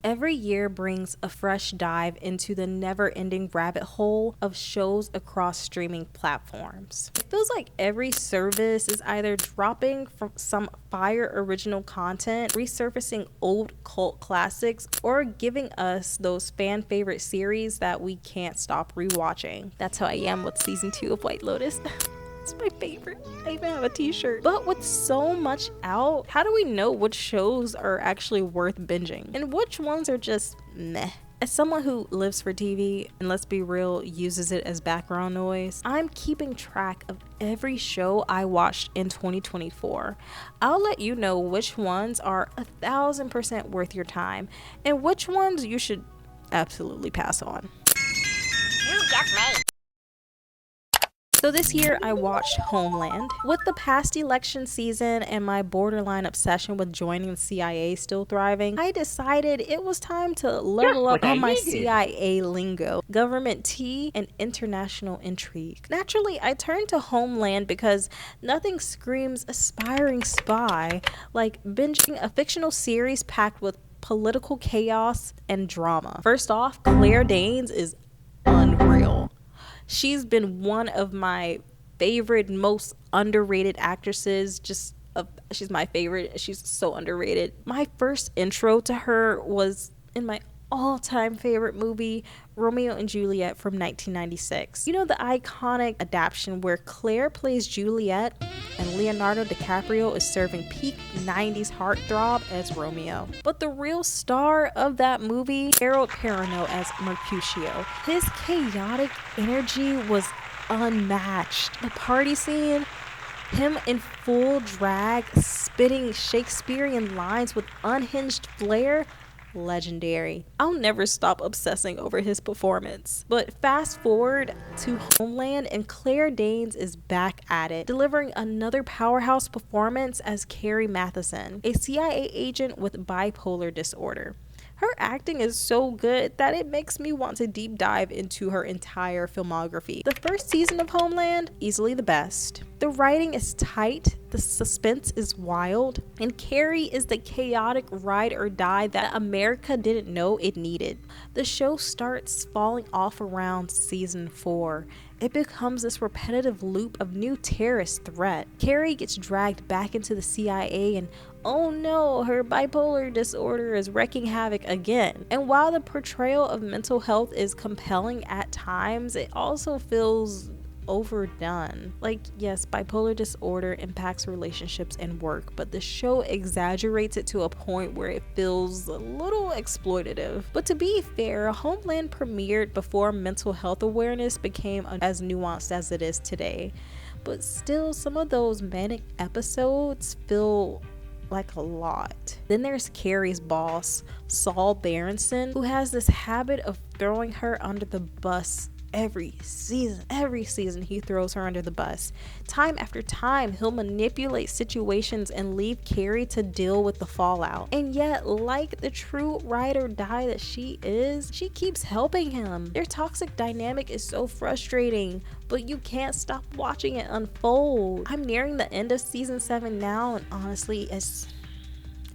Every year brings a fresh dive into the never-ending rabbit hole of shows across streaming platforms. It feels like every service is either dropping from some fire original content, resurfacing old cult classics, or giving us those fan favorite series that we can't stop rewatching. That's how I am with season 2 of White Lotus. It's my favorite. I even have a t-shirt. But with so much out, how do we know which shows are actually worth binging and which ones are just meh? As someone who lives for TV and, let's be real, uses it as background noise, I'm keeping track of every show I watched in 2024. I'll let you know which ones are 1,000% worth your time and which ones you should absolutely pass on. You get me. So this year I watched Homeland. With the past election season and my borderline obsession with joining the CIA still thriving, I decided it was time to level up on my CIA lingo, government tea, and international intrigue. Naturally, I turned to Homeland because nothing screams aspiring spy like binging a fictional series packed with political chaos and drama. First off, Claire Danes is unreal. She's been one of my favorite, most underrated actresses. She's my favorite. She's so underrated. My first intro to her was in my all-time favorite movie, Romeo and Juliet from 1996. You know, the iconic adaptation where Claire plays Juliet and Leonardo DiCaprio is serving peak 90s heartthrob as Romeo. But the real star of that movie, Harold Perrineau as Mercutio. His chaotic energy was unmatched. The party scene, him in full drag, spitting Shakespearean lines with unhinged flair, legendary. I'll never stop obsessing over his performance. But fast forward to Homeland and Claire Danes is back at it, delivering another powerhouse performance as Carrie Matheson, a CIA agent with bipolar disorder. Her acting is so good that it makes me want to deep dive into her entire filmography. The first season of Homeland, easily the best. The writing is tight, the suspense is wild, and Carrie is the chaotic ride or die that America didn't know it needed. The show starts falling off around season 4. It becomes this repetitive loop of new terrorist threat. Carrie gets dragged back into the CIA and oh no, her bipolar disorder is wreaking havoc again. And while the portrayal of mental health is compelling at times, it also feels overdone. Like, yes, bipolar disorder impacts relationships and work, but the show exaggerates it to a point where it feels a little exploitative. But to be fair, Homeland premiered before mental health awareness became as nuanced as it is today. But still, some of those manic episodes feel like a lot. Then there's Carrie's boss, Saul Berenson, who has this habit of throwing her under the bus every season he throws her under the bus. Time after time, he'll manipulate situations and leave Carrie to deal with the fallout. And yet, like the true ride or die that she is, she keeps helping him. Their toxic dynamic is so frustrating, but you can't stop watching it unfold. I'm nearing the end of season 7 now, and honestly,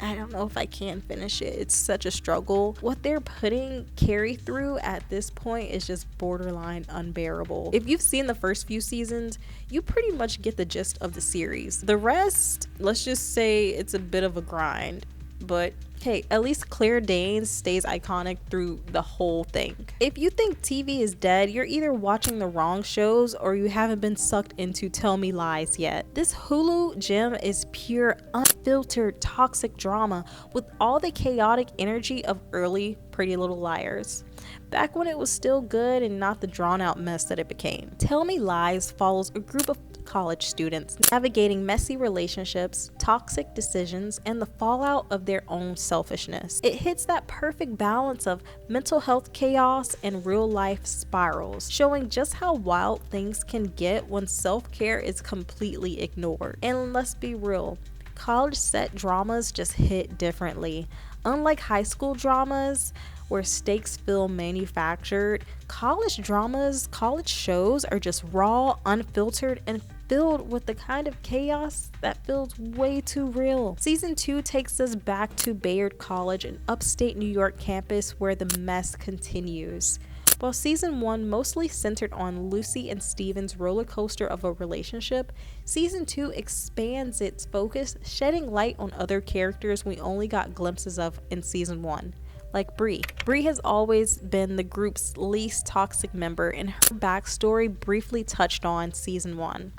I don't know if I can finish it. It's such a struggle. What they're putting Carrie through at this point is just borderline unbearable. If you've seen the first few seasons, you pretty much get the gist of the series. The rest, let's just say it's a bit of a grind. But hey, at least Claire Danes stays iconic through the whole thing. If you think TV is dead, you're either watching the wrong shows or you haven't been sucked into Tell Me Lies yet. This Hulu gem is pure, unfiltered, toxic drama with all the chaotic energy of early Pretty Little Liars. Back when it was still good and not the drawn-out mess that it became. Tell Me Lies follows a group of college students navigating messy relationships, toxic decisions, and the fallout of their own selfishness. It hits that perfect balance of mental health chaos and real-life spirals, showing just how wild things can get when self-care is completely ignored. And let's be real, college set dramas just hit differently. Unlike high school dramas, where stakes feel manufactured, college dramas, college shows are just raw, unfiltered, and filled with the kind of chaos that feels way too real. Season 2 takes us back to Bayard College, an upstate New York campus where the mess continues. While season 1 mostly centered on Lucy and Steven's roller coaster of a relationship, season 2 expands its focus, shedding light on other characters we only got glimpses of in season 1. Like Bree. Bree has always been the group's least toxic member, and her backstory, briefly touched on season 1,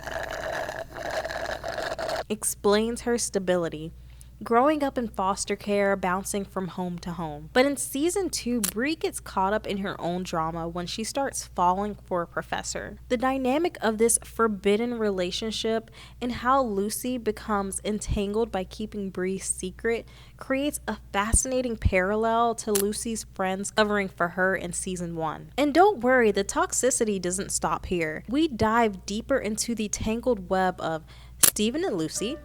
explains her stability. Growing up in foster care, bouncing from home to home. But in season 2, Bree gets caught up in her own drama when she starts falling for a professor. The dynamic of this forbidden relationship and how Lucy becomes entangled by keeping Bree's secret creates a fascinating parallel to Lucy's friends covering for her in season 1. And don't worry, the toxicity doesn't stop here. We dive deeper into the tangled web of Steven and Lucy,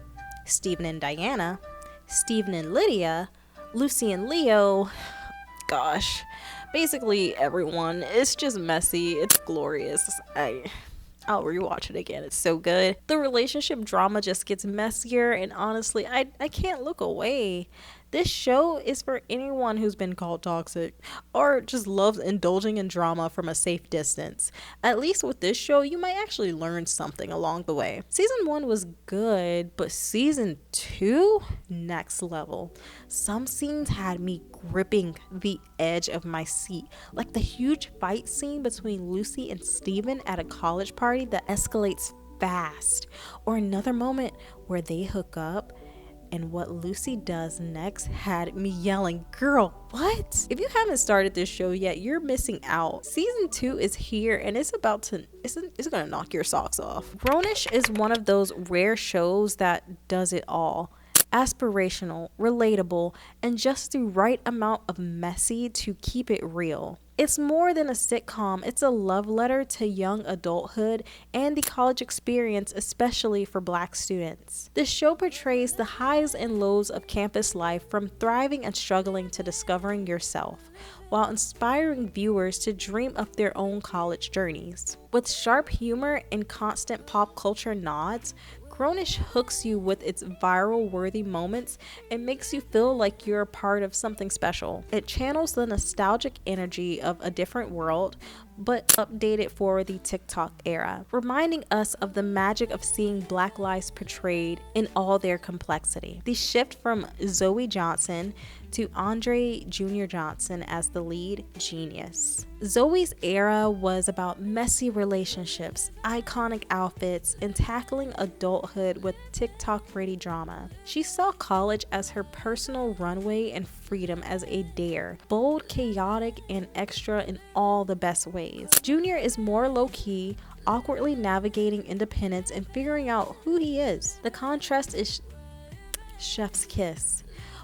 Steven and Diana, Steven and Lydia, Lucy and Leo, gosh, basically everyone. It's just messy. It's glorious. I'll rewatch it again. It's so good. The relationship drama just gets messier, and honestly, I can't look away. This show is for anyone who's been called toxic or just loves indulging in drama from a safe distance. At least with this show, you might actually learn something along the way. Season 1 was good, but season 2, next level. Some scenes had me gripping the edge of my seat, like the huge fight scene between Lucy and Steven at a college party that escalates fast, or another moment where they hook up. And what Lucy does next had me yelling, girl, what? If you haven't started this show yet, you're missing out. Season 2 is here, and it's gonna knock your socks off. Grownish is one of those rare shows that does it all. Aspirational, relatable, and just the right amount of messy to keep it real. It's more than a sitcom, it's a love letter to young adulthood and the college experience, especially for Black students. The show portrays the highs and lows of campus life, from thriving and struggling to discovering yourself, while inspiring viewers to dream up their own college journeys. With sharp humor and constant pop culture nods, Grownish hooks you with its viral-worthy moments and makes you feel like you're a part of something special. It channels the nostalgic energy of a different world, but updated for the TikTok era, reminding us of the magic of seeing Black lives portrayed in all their complexity. The shift from Zoe Johnson to Andre Jr. Johnson as the lead, genius. Zoe's era was about messy relationships, iconic outfits, and tackling adulthood with TikTok-ready drama. She saw college as her personal runway and freedom as a dare, bold, chaotic, and extra in all the best ways. Junior is more low-key, awkwardly navigating independence and figuring out who he is. The contrast is chef's kiss.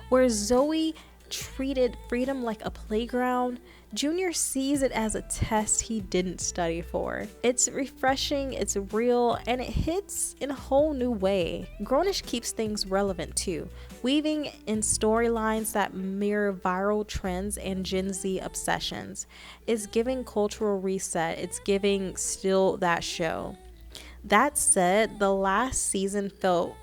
Where Zoe treated freedom like a playground, Junior sees it as a test he didn't study for. It's refreshing, it's real, and it hits in a whole new way. Grownish keeps things relevant too, weaving in storylines that mirror viral trends and Gen Z obsessions. It's giving cultural reset, it's giving still that show. That said, the last season felt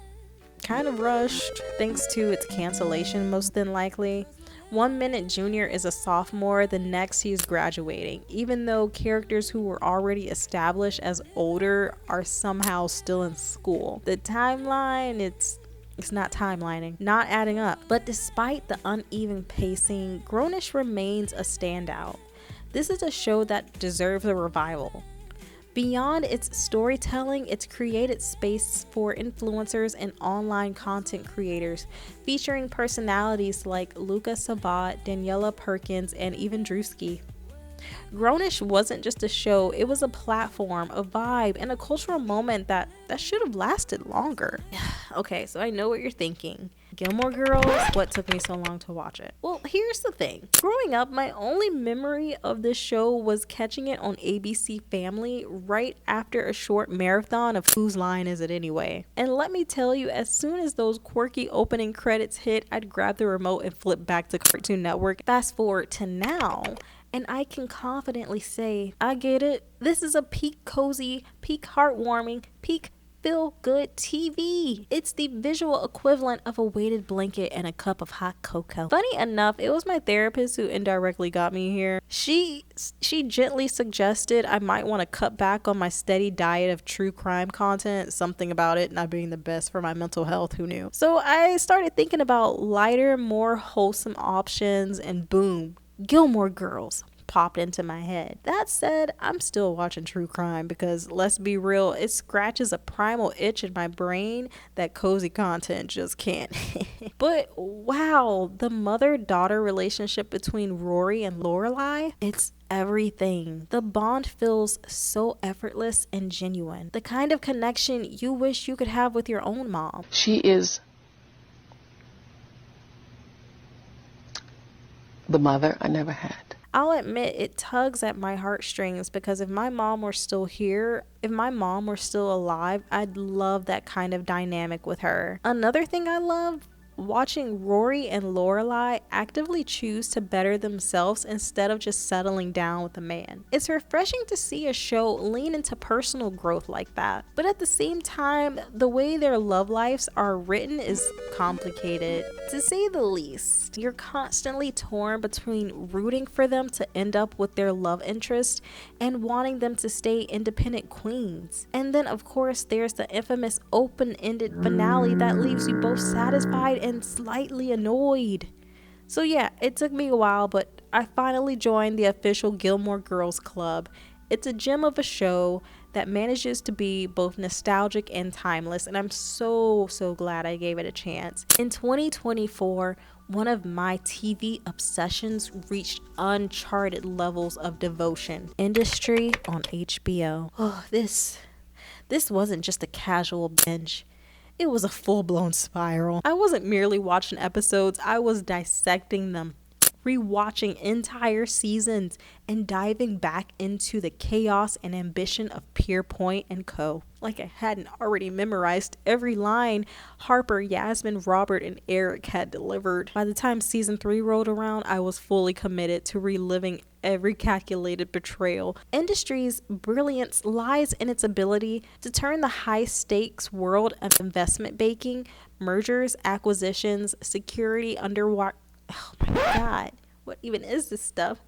kind of rushed, thanks to its cancellation most than likely. One minute Junior is a sophomore, the next he's graduating, even though characters who were already established as older are somehow still in school. The timeline, it's not timelining, not adding up. But despite the uneven pacing, Grownish remains a standout. This is a show that deserves a revival. Beyond its storytelling, it's created space for influencers and online content creators, featuring personalities like Luca Sabat, Daniela Perkins, and even Drewski. Grownish wasn't just a show, it was a platform, a vibe, and a cultural moment that should have lasted longer. Okay, so I know what you're thinking. Gilmore Girls, what took me so long to watch it? Well, here's the thing. Growing up, my only memory of this show was catching it on ABC Family right after a short marathon of Whose Line Is It Anyway? And let me tell you, as soon as those quirky opening credits hit, I'd grab the remote and flip back to Cartoon Network. Fast forward to now, and I can confidently say, I get it. This is a peak cozy, peak heartwarming, peak feel-good TV. It's the visual equivalent of a weighted blanket and a cup of hot cocoa. Funny enough, it was my therapist who indirectly got me here. She gently suggested I might want to cut back on my steady diet of true crime content, something about it not being the best for my mental health, who knew? So I started thinking about lighter, more wholesome options, and boom, Gilmore Girls popped into my head. That said, I'm still watching true crime because, let's be real, it scratches a primal itch in my brain that cozy content just can't. But wow, the mother-daughter relationship between Rory and Lorelai, it's everything. The bond feels so effortless and genuine. The kind of connection you wish you could have with your own mom. She is the mother I never had. I'll admit it tugs at my heartstrings because if my mom were still here, if my mom were still alive, I'd love that kind of dynamic with her. Another thing I love, watching Rory and Lorelai actively choose to better themselves instead of just settling down with a man. It's refreshing to see a show lean into personal growth like that. But at the same time, the way their love lives are written is complicated, to say the least. You're constantly torn between rooting for them to end up with their love interest and wanting them to stay independent queens. And then of course there's the infamous open-ended finale that leaves you both satisfied and slightly annoyed. So yeah, it took me a while, but I finally joined the official Gilmore Girls Club. It's a gem of a show that manages to be both nostalgic and timeless, and I'm so glad I gave it a chance. In 2024, one of my TV obsessions reached uncharted levels of devotion. Industry on HBO. Oh, this wasn't just a casual binge. It was a full-blown spiral. I wasn't merely watching episodes, I was dissecting them, rewatching entire seasons, and diving back into the chaos and ambition of Pierpoint and co. Like I hadn't already memorized every line Harper, Yasmin, Robert, and Eric had delivered. By the time season 3 rolled around, I was fully committed to reliving every calculated betrayal. Industry's brilliance lies in its ability to turn the high-stakes world of investment banking, mergers, acquisitions, security underwater. Oh my god, what even is this stuff?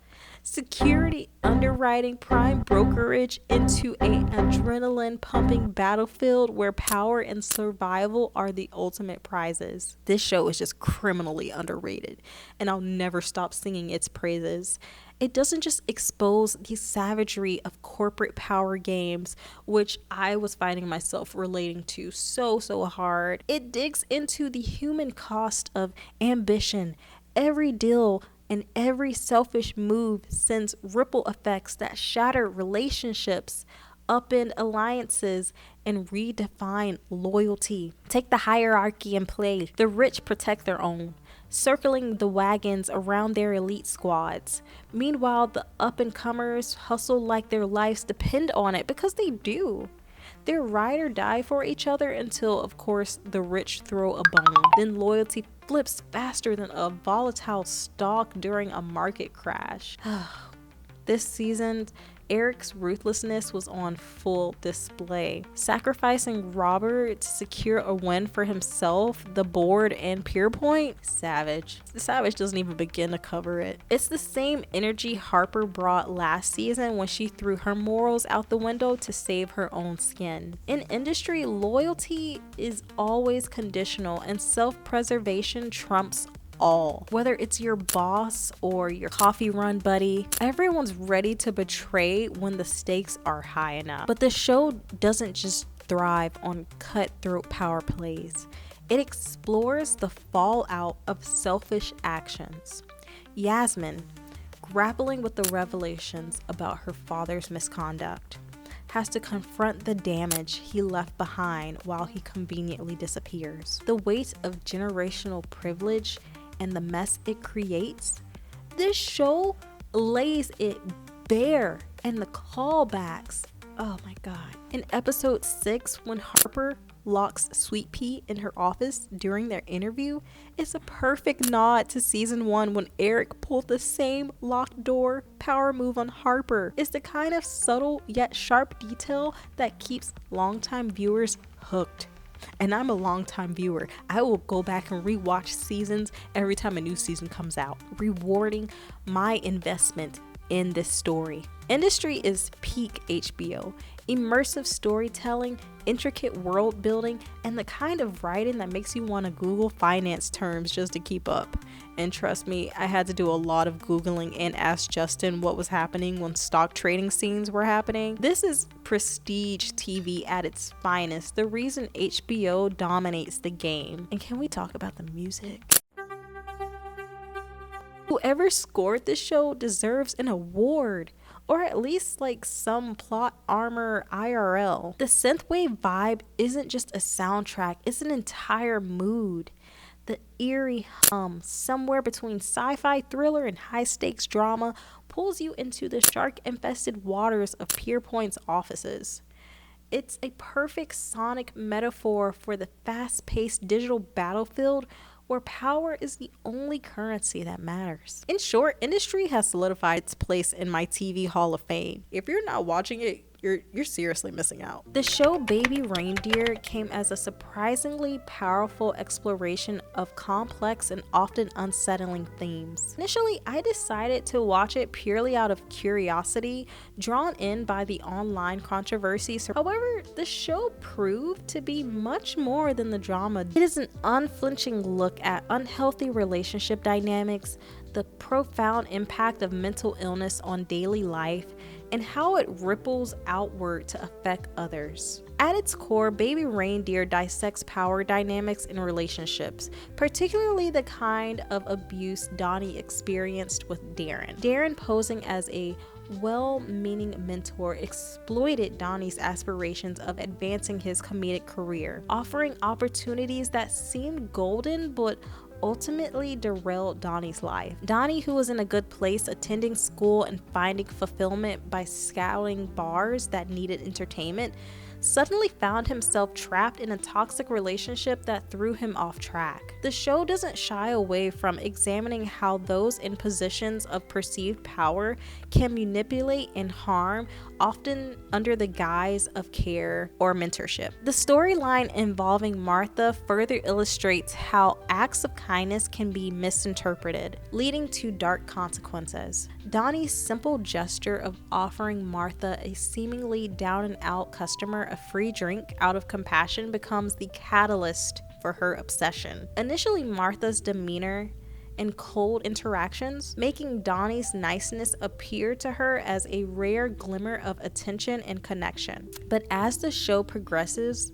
Security, underwriting, prime brokerage into an adrenaline pumping battlefield where power and survival are the ultimate prizes. This show is just criminally underrated, and I'll never stop singing its praises. It doesn't just expose the savagery of corporate power games, which I was finding myself relating to so hard. It digs into the human cost of ambition. Every deal and every selfish move sends ripple effects that shatter relationships, upend alliances, and redefine loyalty. Take the hierarchy in play. The rich protect their own, circling the wagons around their elite squads. Meanwhile, the up-and-comers hustle like their lives depend on it, because they do. They're ride or die for each other until, of course, the rich throw a bone. Then loyalty flips faster than a volatile stock during a market crash. This season, Eric's ruthlessness was on full display. Sacrificing Robert to secure a win for himself, the board, and Pierpoint? Savage. The savage doesn't even begin to cover it. It's the same energy Harper brought last season when she threw her morals out the window to save her own skin. In industry, loyalty is always conditional, and self-preservation trumps all. Whether it's your boss or your coffee run buddy, everyone's ready to betray when the stakes are high enough. But the show doesn't just thrive on cutthroat power plays. It explores the fallout of selfish actions. Yasmin, grappling with the revelations about her father's misconduct, has to confront the damage he left behind while he conveniently disappears. The weight of generational privilege and the mess it creates, this show lays it bare, and the callbacks, oh my god. In episode 6, when Harper locks Sweet Pea in her office during their interview is a perfect nod to season 1 when Eric pulled the same locked door power move on Harper. It's the kind of subtle yet sharp detail that keeps longtime viewers hooked. And I'm a longtime viewer. I will go back and rewatch seasons every time a new season comes out, rewarding my investment in this story. Industry is peak HBO. Immersive storytelling, intricate world building, and the kind of writing that makes you want to Google finance terms just to keep up. And trust me, I had to do a lot of Googling and ask Justin what was happening when stock trading scenes were happening. This is prestige TV at its finest, the reason HBO dominates the game. And can we talk about the music? Whoever scored this show deserves an award, or at least like some plot armor IRL. The synthwave vibe isn't just a soundtrack, it's an entire mood. The eerie hum, somewhere between sci-fi thriller and high-stakes drama, pulls you into the shark-infested waters of Pierpoint's offices. It's a perfect sonic metaphor for the fast-paced digital battlefield where power is the only currency that matters. In short, Industry has solidified its place in my TV Hall of Fame. If you're not watching it, you're seriously missing out. The show Baby Reindeer came as a surprisingly powerful exploration of complex and often unsettling themes. Initially, I decided to watch it purely out of curiosity, drawn in by the online controversies. However, the show proved to be much more than the drama. It is an unflinching look at unhealthy relationship dynamics, the profound impact of mental illness on daily life, and how it ripples outward to affect others. At its core, Baby Reindeer dissects power dynamics in relationships, particularly the kind of abuse Donnie experienced with Darren. Darren, posing as a well-meaning mentor, exploited Donnie's aspirations of advancing his comedic career, offering opportunities that seemed golden but ultimately derailed Donnie's life. Donnie, who was in a good place, attending school and finding fulfillment by scouting bars that needed entertainment, suddenly found himself trapped in a toxic relationship that threw him off track. The show doesn't shy away from examining how those in positions of perceived power can manipulate and harm, often under the guise of care or mentorship. The storyline involving Martha further illustrates how acts of kindness can be misinterpreted, leading to dark consequences. Donnie's simple gesture of offering Martha, a seemingly down-and-out customer, a free drink out of compassion becomes the catalyst for her obsession. Initially, Martha's demeanor and cold interactions, making Donnie's niceness appear to her as a rare glimmer of attention and connection. But as the show progresses,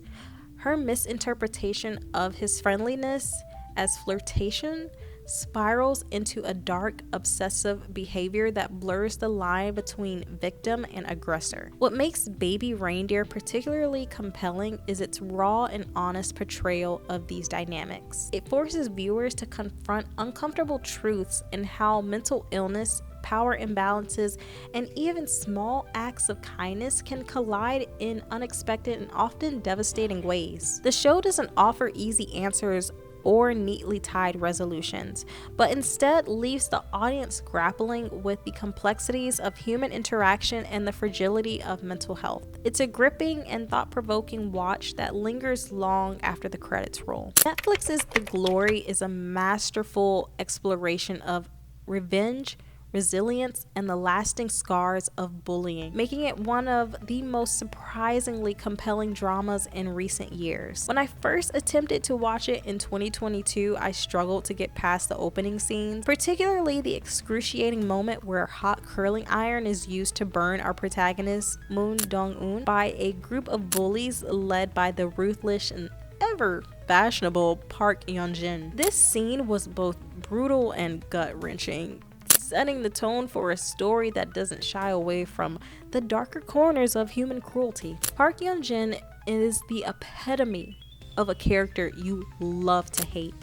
her misinterpretation of his friendliness as flirtation spirals into a dark, obsessive behavior that blurs the line between victim and aggressor. What makes Baby Reindeer particularly compelling is its raw and honest portrayal of these dynamics. It forces viewers to confront uncomfortable truths in how mental illness, power imbalances, and even small acts of kindness can collide in unexpected and often devastating ways. The show doesn't offer easy answers or neatly tied resolutions, but instead leaves the audience grappling with the complexities of human interaction and the fragility of mental health. It's a gripping and thought-provoking watch that lingers long after the credits roll. Netflix's The Glory is a masterful exploration of revenge, resilience, and the lasting scars of bullying, making it one of the most surprisingly compelling dramas in recent years. When I first attempted to watch it in 2022, I struggled to get past the opening scenes, particularly the excruciating moment where a hot curling iron is used to burn our protagonist, Moon Dong-un, by a group of bullies led by the ruthless and ever fashionable Park Yeon-jin. This scene was both brutal and gut-wrenching, setting the tone for a story that doesn't shy away from the darker corners of human cruelty. Park Yeon-jin is the epitome of a character you love to hate.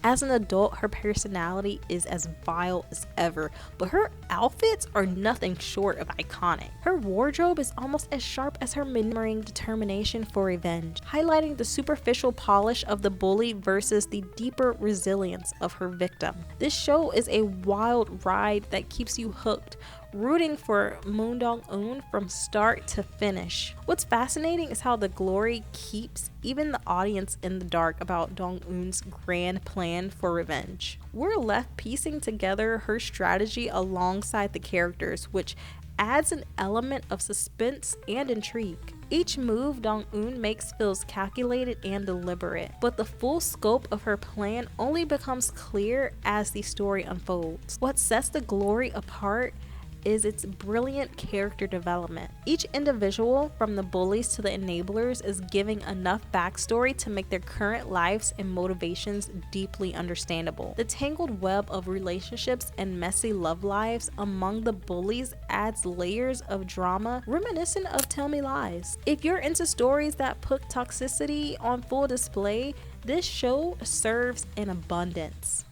As an adult, her personality is as vile as ever, but her outfits are nothing short of iconic. Her wardrobe is almost as sharp as her murdering determination for revenge, highlighting the superficial polish of the bully versus the deeper resilience of her victim. This show is a wild ride that keeps you hooked, rooting for Moon Dong-eun from start to finish. What's fascinating is how the glory keeps even the audience in the dark about Dong-eun's grand plan for revenge. We're left piecing together her strategy alongside the characters, which adds an element of suspense and intrigue. Each move Dong-eun makes feels calculated and deliberate, but the full scope of her plan only becomes clear as the story unfolds. What sets the glory apart is its brilliant character development. Each individual, from the bullies to the enablers, is giving enough backstory to make their current lives and motivations deeply understandable. The tangled web of relationships and messy love lives among the bullies adds layers of drama reminiscent of Tell Me Lies. If you're into stories that put toxicity on full display, this show serves in abundance.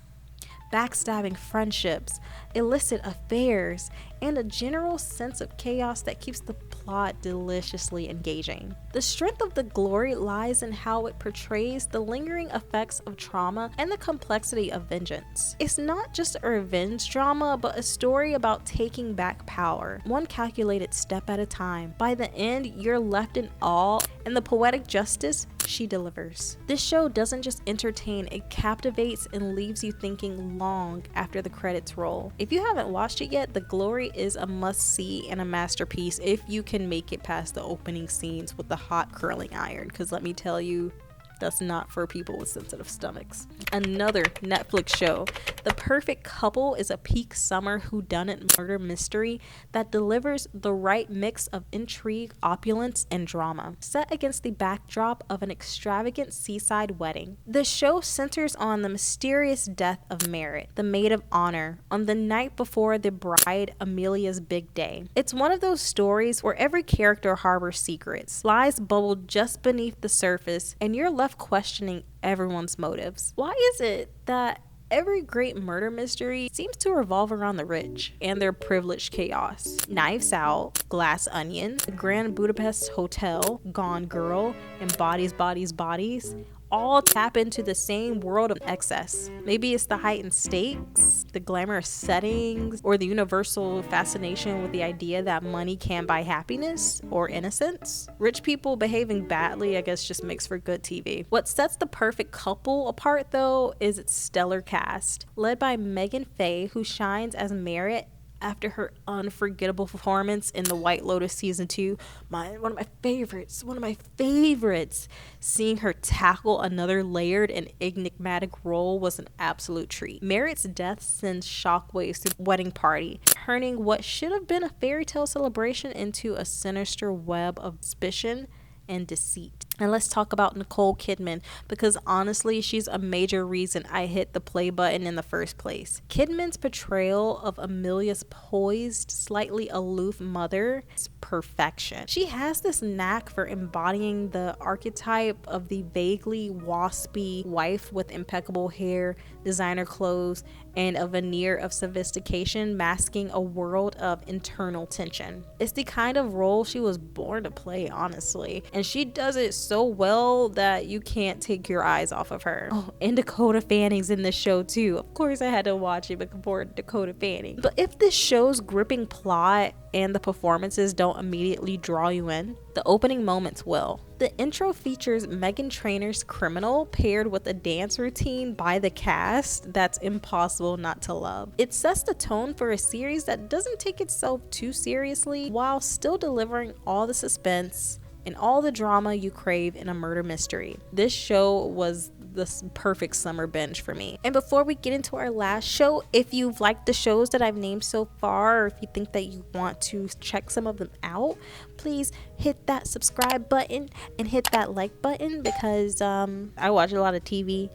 Backstabbing friendships, illicit affairs, and a general sense of chaos that keeps the plot deliciously engaging. The strength of The Glory lies in how it portrays the lingering effects of trauma and the complexity of vengeance. It's not just a revenge drama, but a story about taking back power, one calculated step at a time. By the end, you're left in awe, and the poetic justice she delivers. This show doesn't just entertain, it captivates and leaves you thinking long after the credits roll. If you haven't watched it yet, The Glory is a must-see and a masterpiece if you can make it past the opening scenes with the hot curling iron, because let me tell you, that's not for people with sensitive stomachs. Another Netflix show, The Perfect Couple, is a peak summer whodunit murder mystery that delivers the right mix of intrigue, opulence, and drama. Set against the backdrop of an extravagant seaside wedding, the show centers on the mysterious death of Merritt, the maid of honor, on the night before the bride Amelia's big day. It's one of those stories where every character harbors secrets, lies bubble just beneath the surface, and you're left questioning everyone's motives. Why is it that every great murder mystery seems to revolve around the rich and their privileged chaos? Knives Out, Glass Onion, The Grand Budapest Hotel, Gone Girl, and Bodies, Bodies, Bodies all tap into the same world of excess. Maybe it's the heightened stakes, the glamorous settings, or the universal fascination with the idea that money can buy happiness or innocence. Rich people behaving badly, I guess, just makes for good TV. What sets The Perfect Couple apart, though, is its stellar cast. Led by Megan Faye, who shines as Merritt after her unforgettable performance in The White Lotus season 2, one of my favorites. Seeing her tackle another layered and enigmatic role was an absolute treat. Merritt's death sends shockwaves to the wedding party, turning what should have been a fairy tale celebration into a sinister web of suspicion and deceit. And let's talk about Nicole Kidman, because honestly, she's a major reason I hit the play button in the first place. Kidman's portrayal of Amelia's poised, slightly aloof mother is perfection. She has this knack for embodying the archetype of the vaguely waspy wife with impeccable hair, designer clothes, and a veneer of sophistication masking a world of internal tension. It's the kind of role she was born to play, honestly, and she does it so well that you can't take your eyes off of her. Oh, and Dakota Fanning's in this show too. Of course I had to watch it before Dakota Fanning. But if this show's gripping plot and the performances don't immediately draw you in, the opening moments will. The intro features Meghan Trainor's Criminal paired with a dance routine by the cast that's impossible not to love. It sets the tone for a series that doesn't take itself too seriously while still delivering all the suspense and all the drama you crave in a murder mystery. This show was the perfect summer binge for me. And before we get into our last show, if you've liked the shows that I've named so far, or if you think that you want to check some of them out, please hit that subscribe button and hit that like button, because I watch a lot of TV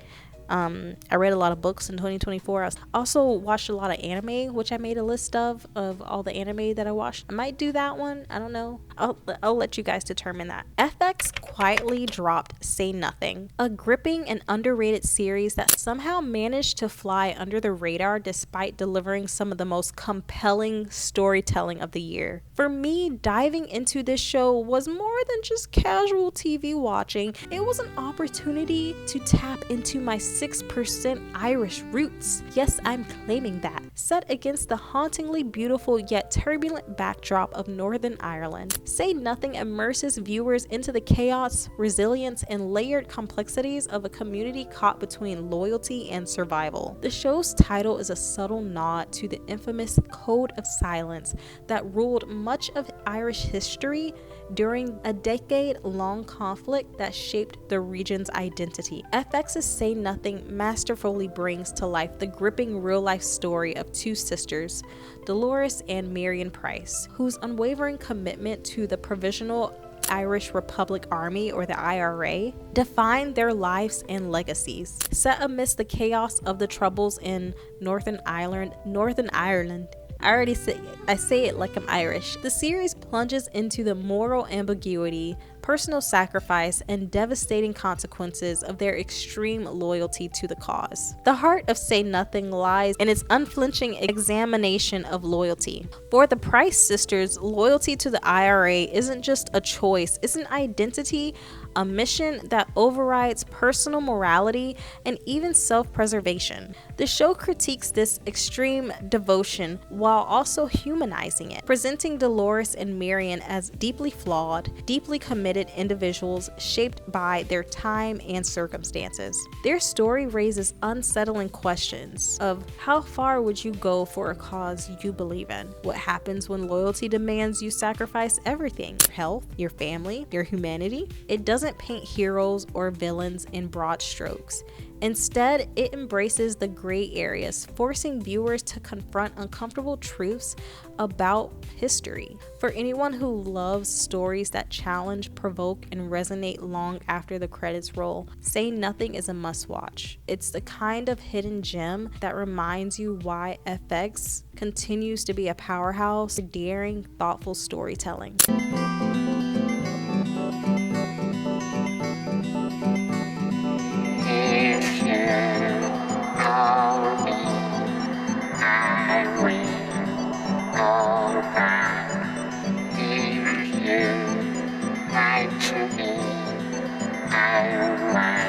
I read a lot of books in 2024. I also watched a lot of anime, which I made a list of all the anime that I watched. I might do that one. I don't know. I'll let you guys determine that. FX quietly dropped Say Nothing, a gripping and underrated series that somehow managed to fly under the radar despite delivering some of the most compelling storytelling of the year. For me, diving into this show was more than just casual TV watching. It was an opportunity to tap into my 6% Irish roots. Yes, I'm claiming that. Set against the hauntingly beautiful yet turbulent backdrop of Northern Ireland, Say Nothing immerses viewers into the chaos, resilience, and layered complexities of a community caught between loyalty and survival. The show's title is a subtle nod to the infamous Code of Silence that ruled much of Irish history during a decade-long conflict that shaped the region's identity. FX's Say Nothing masterfully brings to life the gripping real-life story of two sisters, Dolores and Marion Price, whose unwavering commitment to the Provisional Irish Republic Army, or the IRA, defined their lives and legacies. Set amidst the chaos of the Troubles in Northern Ireland. I say it like I'm Irish. The series plunges into the moral ambiguity, personal sacrifice, and devastating consequences of their extreme loyalty to the cause. The heart of Say Nothing lies in its unflinching examination of loyalty. For the Price sisters, loyalty to the IRA isn't just a choice, it's an identity, a mission that overrides personal morality and even self-preservation. The show critiques this extreme devotion while also humanizing it, presenting Dolores and Marion as deeply flawed, deeply committed individuals shaped by their time and circumstances. Their story raises unsettling questions of how far would you go for a cause you believe in? What happens when loyalty demands you sacrifice everything? Your health, your family, your humanity? It doesn't paint heroes or villains in broad strokes. Instead, it embraces the gray areas, forcing viewers to confront uncomfortable truths about history. For anyone who loves stories that challenge, provoke, and resonate long after the credits roll, Say Nothing is a must-watch. It's the kind of hidden gem that reminds you why FX continues to be a powerhouse for daring, thoughtful storytelling. I